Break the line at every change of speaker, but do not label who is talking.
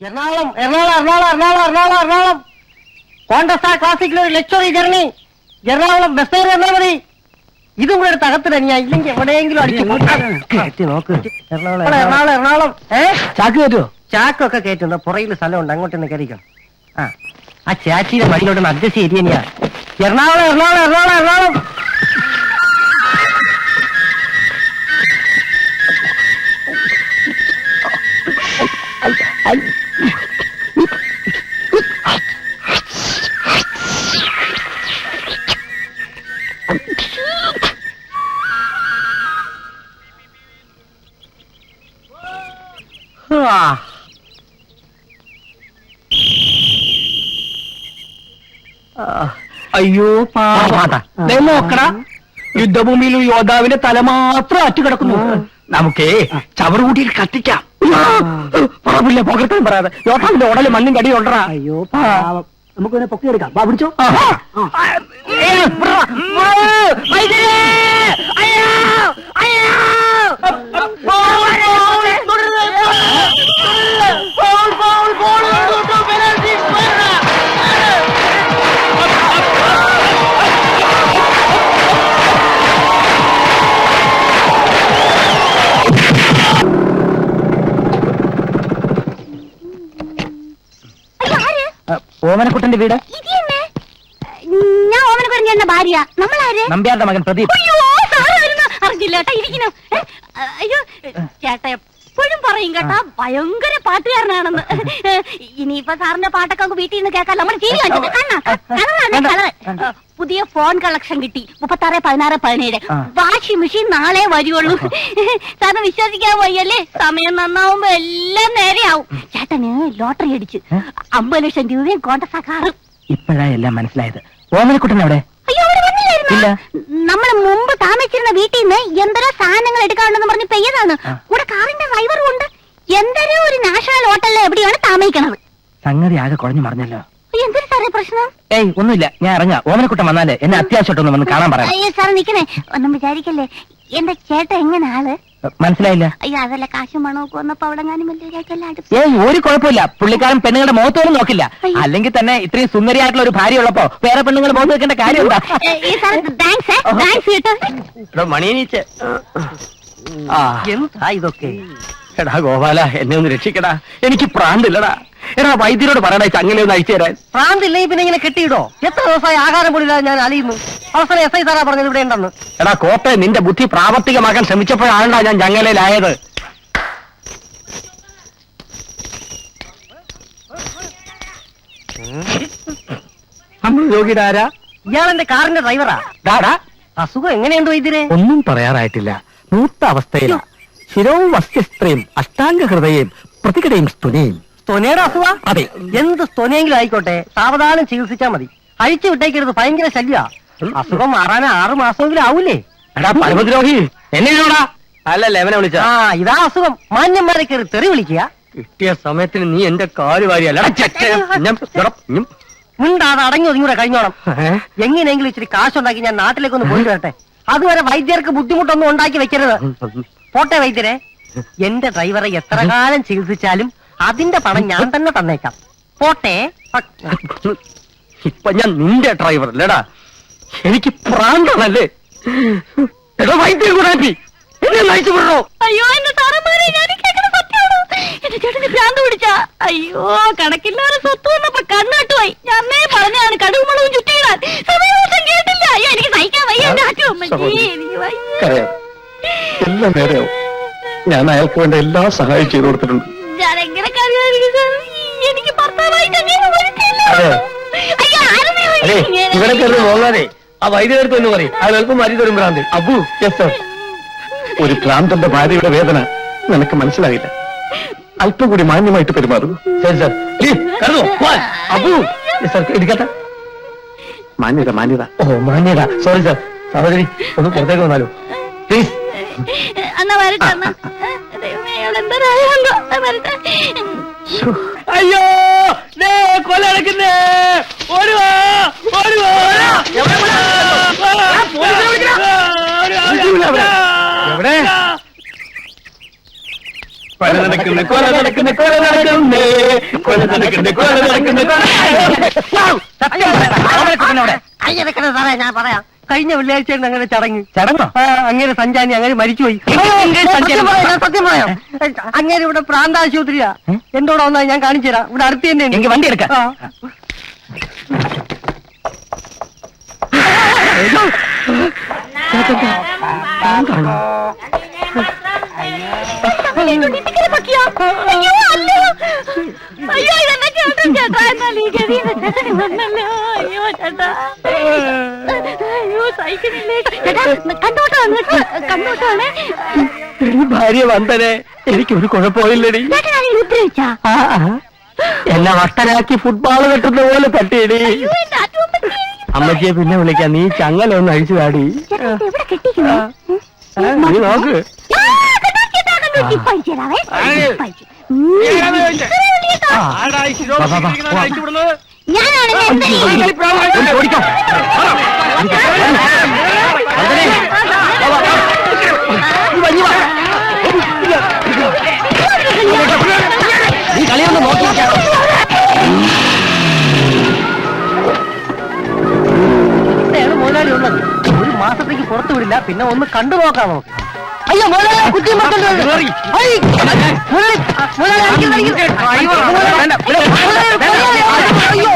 എറണാകുളം കോണ്ടസ്റ്റാ ക്ലാസിക്കിൽ ഒരു luxury ജർണി. Ernakulam bus കയറി വന്നാൽ മതി. ഇതും കൂടെ എടുത്ത് അകത്ത് തന്നെയാ, ഇല്ലെങ്കിൽ എവിടെയെങ്കിലും അടിച്ചു നോക്ക്. എറണാകുളം
ചാക്ക് കയറ്റുമോ?
ചാക്കൊക്കെ കയറ്റുന്നു. പുറകിൽ സ്ഥലമുണ്ട്, അങ്ങോട്ടൊന്ന് കയറിക്കണം. ആ ചാച്ചിയുടെ മടിയിലോട്ടൊന്ന് അഡ്ജസ്റ്റ് ചെയ്ത് തന്നെയാ. എറണാകുളം
അയ്യോ നോക്കടാ, യുദ്ധഭൂമിയിൽ യോദ്ധാവിന്റെ തല മാത്രം അറ്റു കിടക്കുന്നു. നമുക്കേ ചവറ് കൂട്ടിയിൽ കത്തിക്കാം. പറമ്പില്ല പുകർത്താൻ പറയാതെ യോദ്ധാവിന്റെ ഉടല് മണ്ണും കടി കൊണ്ടറാ. അയ്യോ നമുക്ക് പൊക്കിയെടുക്കാം. പിടിച്ചോ. ഓമനക്കുട്ടന്റെ വീട്.
ഞാൻ ഓമനക്കുട്ടന്റെ ഭാര്യ. നമ്മളാര്?
നമ്പ്യാരുടെ മകൻ പ്രദീപ്.
അറിഞ്ഞില്ല കേട്ടാ. ഇരിക്കുന്നു. അയ്യോ ചേട്ടാ എപ്പോഴും പറയും കേട്ടാ ഭയങ്കര പാട്ടുകാരനാണെന്ന്. ഇനിയിപ്പൊ സാറിന്റെ പാട്ടൊക്കെ നമുക്ക് വീട്ടിൽ നിന്ന് കേൾക്കാൻ നമ്മൾ ടി വി പുതിയ ഫോൺ കളക്ഷൻ കിട്ടി. 36, 16, 17. വാഷിംഗ് മെഷീൻ നാളെ വരുള്ളൂ. സാറിന് വിശ്വസിക്കാൻ വയ്യല്ലേ? സമയം നന്നാവുമ്പോ എല്ലാം നേരെയാവും. ചേട്ടന് ലോട്ടറി അടിച്ച് 50 ലക്ഷം രൂപയും കോണ്ടസാ കാറും.
ഇപ്പോഴാ എല്ലാം മനസ്സിലായത്. ഓമനക്കുട്ടൻ എവിടെ?
അയ്യോ അവിടെ വന്നില്ലായിരുന്നു. നമ്മള് മുമ്പ് താമസിച്ചിരുന്ന വീട്ടിൽ നിന്ന് എന്തരോ സാധനങ്ങൾ എടുക്കാണ്ടെന്ന് പറഞ്ഞ് പെയ്യതാണ്. കൂടെ കാറിന്റെ ഡ്രൈവറും ഉണ്ട്. എന്തരോ ഒരു നാഷണൽ ഹോട്ടലിൽ എവിടെയാണ് താമസിക്കണത്.
സംഗതി ആകെ കുഴഞ്ഞു മറിഞ്ഞല്ലോ.
എന്തൊരു സാറേ പ്രശ്നം?
ഏയ് ഒന്നുമില്ല, ഞാൻ ഇറങ്ങാം. ഓമനക്കുട്ടൻ വന്നാലേ എന്നെ അത്യാവശ്യമായിട്ടൊന്ന് വന്ന് കാണാൻ പറയാം.
അയ്യോ സാർ നിക്കണേ, ഒന്നും വിചാരിക്കല്ലേ. എന്റെ ചേട്ടൻ എങ്ങനെ ആള്?
മനസ്സിലായില്ല.
അയ്യോ അതല്ല, കാശും പണമൊക്കെ വന്നപ്പോ അവിടെ
ഏയ് ഒരു കുഴപ്പമില്ല. പുള്ളിക്കാരൻ പെണ്ണുങ്ങളുടെ മുഖത്തോടും നോക്കില്ല. അല്ലെങ്കിൽ തന്നെ ഇത്രയും സുന്ദരിയായിട്ടുള്ള ഒരു ഭാര്യ ഉള്ളപ്പോ വേറെ പെണ്ണുങ്ങൾ മുഖത്ത് വെക്കേണ്ട കാര്യം എന്താ? മണിയനീച്ച്
എന്താ ഇതൊക്കെ?
എടാ ഗോപാല, എന്നെ ഒന്ന് രക്ഷിക്കടാ. എനിക്ക് പ്രാന്തില്ലടാ. എടാ വൈദ്യരോട് പറയണ ചങ്ങനെ ഒന്ന് അയച്ചു തരാൻ.
പ്രാന്തില്ലേ പിന്നെ ഇങ്ങനെ കെട്ടിയിടോ? എത്ര ദിവസമായി ആഹാരം പോലില്ലാതെ ഞാൻ അലിയുന്നു. അവസാനം SI സാറാ പറഞ്ഞത് ഇവിടെ ഉണ്ടെന്ന്.
എടാ കോട്ടെ, നിന്റെ ബുദ്ധി പ്രാവർത്തികമാക്കാൻ ശ്രമിച്ചപ്പോഴാണല്ലോ ഞാൻ ചങ്ങലയിലായത്. നമ്മൾ രോഗിയുടെ ആരാ?
ഇയാളെന്റെ കാറിന്റെ ഡ്രൈവറാ.
ഡാടാ,
അസുഖം എങ്ങനെയുണ്ട് വൈദ്യരെ?
ഒന്നും പറയാറായിട്ടില്ല. മൂത്ത അവസ്ഥയില. ശിരവും വസ്യസ്ത്രയും അഷ്ടാംഗ ഹൃദയം പ്രതികടയും സ്തുനയും.
സ്തൊനയുടെ അസുഖ?
അതെ.
എന്ത് സ്തൊനയെങ്കിലും ആയിക്കോട്ടെ, സാവധാനം ചികിത്സിച്ചാ മതി. അഴിച്ചു വിട്ടേക്കരുത്, ഭയങ്കര ശല്യ. അസുഖം മാറാൻ 6 മാസമെങ്കിലും ആവൂലേ?
എടാ പരമദ്രോഹി, എന്നെയാണോടാ? അല്ലല്ല, എവനെ വിളിച്ച.
ഇതാ അസുഖം. മാന്യന്മാരെ കയറി തെറി വിളിക്കുക.
കിട്ടിയ സമയത്തിന് നീ എന്റെ കാല് വാരിയല്ല.
മിണ്ടാതെ അടങ്ങി ഒതുങ്ങൂടെ കഴിഞ്ഞോണം. എങ്ങനെയെങ്കിലും ഇച്ചിരി കാശുണ്ടാക്കി ഞാൻ നാട്ടിലേക്കൊന്ന് പോയിട്ട് വരട്ടെ. അതുവരെ വൈദ്യർക്ക് ബുദ്ധിമുട്ടൊന്നും ഉണ്ടാക്കി വെക്കരുത്. പോട്ടെ വൈദ്യരെ, എന്റെ ഡ്രൈവറെ എത്ര കാലം ചികിത്സിച്ചാലും അതിന്റെ പണം ഞാൻ തന്നെ തന്നേക്കാം. പോട്ടെ.
ഇപ്പൊ ഞാൻ നിന്റെ ഡ്രൈവർ അല്ലേടാ, എനിക്ക് പ്രാന്താണല്ലേ? വൈദ്യം കൂടാക്കി എന്നെ നയിച്ചു വിടണോ?
അയ്യോ എന്റെ സാറന്മാരെ, ഞാൻ കേൾക്കണ സത്യമാണോ? എന്റെ ചേട്ടന് ഭ്രാന്ത് പിടിച്ചാ? അയ്യോ കണക്കില്ലാതെ സ്വത്ത് വന്നപ്പോ കണ്ണാട്ടുപോയി. ഞാൻ പറഞ്ഞാണ് കടുകുമുളകും ചുറ്റിയിടാൻ. സമയം കേട്ടില്ല. അയ്യോ എനിക്ക് സഹിക്കാൻ വയ്യ.
എല്ലാം നേരെയാവും. ഞാൻ അയാൾക്ക് വേണ്ട എല്ലാ സഹായം ചെയ്തു കൊടുത്തിട്ടുണ്ട്.
ഞാൻ എങ്ങനെ എനിക്ക് ഭർത്താവായിട്ട്
ഇവിടെ കയറി പോകാതെ ആ വൈദ്യുതി എന്ന് പറയും. അയാൾക്ക് മരി തരും ഭ്രാന്ത്. അബു, ഒരു ഭ്രാന്തന്റെ ഭാര്യയുടെ വേദന നിനക്ക് മനസ്സിലായില്ല. അല്പം കൂടി മാന്യമായിട്ട് പെരുമാറുന്നു. ശരി സാർ. അബു സാർ, ഇരിക്കട്ടെ. മാന്യത മാന്യത. ഓ മാന്യത. Sorry sir. സഹോദരി ഒന്ന് പുറത്തേക്ക് വന്നാലോ പ്ലീസ്. അയ്യോ കൊലടക്കുന്നേ. എവിടെ കൊല നടക്കുന്നേ?
കയ്യെടുക്കണ സാറേ, ഞാൻ പറയാം. കഴിഞ്ഞ വെള്ളിയാഴ്ചയാണ് അങ്ങനെ ചടങ്ങ്.
ചടങ്ങോ?
അങ്ങനെ സഞ്ചാരി അങ്ങനെ മരിച്ചുപോയി. സത്യം പറയാം, അങ്ങനെ ഇവിടെ പ്രാന്താശുപത്രിയാ. എന്തോടെ വന്നാൽ ഞാൻ കാണിച്ചു തരാം. ഇവിടെ അടുത്ത് തന്നെ
എനിക്ക് വണ്ടി എടുക്കാം.
അയ്യോ ഇതെന്നെ ചേട്ടൻ ചേട്ടാ, എന്നാൽ ഈ ഗതിയിൽ ചേട്ടൻ വന്നല്ലോ. അയ്യോ ചേട്ടാ, അയ്യോ സഹിക്കുന്നില്ലേ ചേട്ടാ. കണ്ടോട്ടാണ് കണ്ടോട്ടാണ്.
ഭാര്യ വന്ദനെ, എനിക്കൊരു കുഴപ്പമില്ലടി.
ചേട്ടൻ ആരെങ്കിലും ഉദ്രവിച്ചാ?
എന്നെ വട്ടനാക്കി ഫുട്ബോൾ കെട്ടുന്ന പോലെ തട്ടിയടി.
അയ്യോ എന്റെ അച്ഛൻ
അമ്മച്ചിയെ പിന്നെ വിളിക്കാം. നീ ചങ്ങലൊന്ന് അഴിച്ചു കാടി.
എവിടെ കെട്ടിക്കുന്നു?
നീ നോക്ക്. നീ കളിയൊന്ന് നോക്കി
മുതലാളി ഉള്ളത്. ഒരു മാസത്തേക്ക് പുറത്തു വിടില്ല, പിന്നെ ഒന്ന് കണ്ടു നോക്കാം നമുക്ക്. അയ്യോ മുതലാളി, കുത്തി അയ്യോ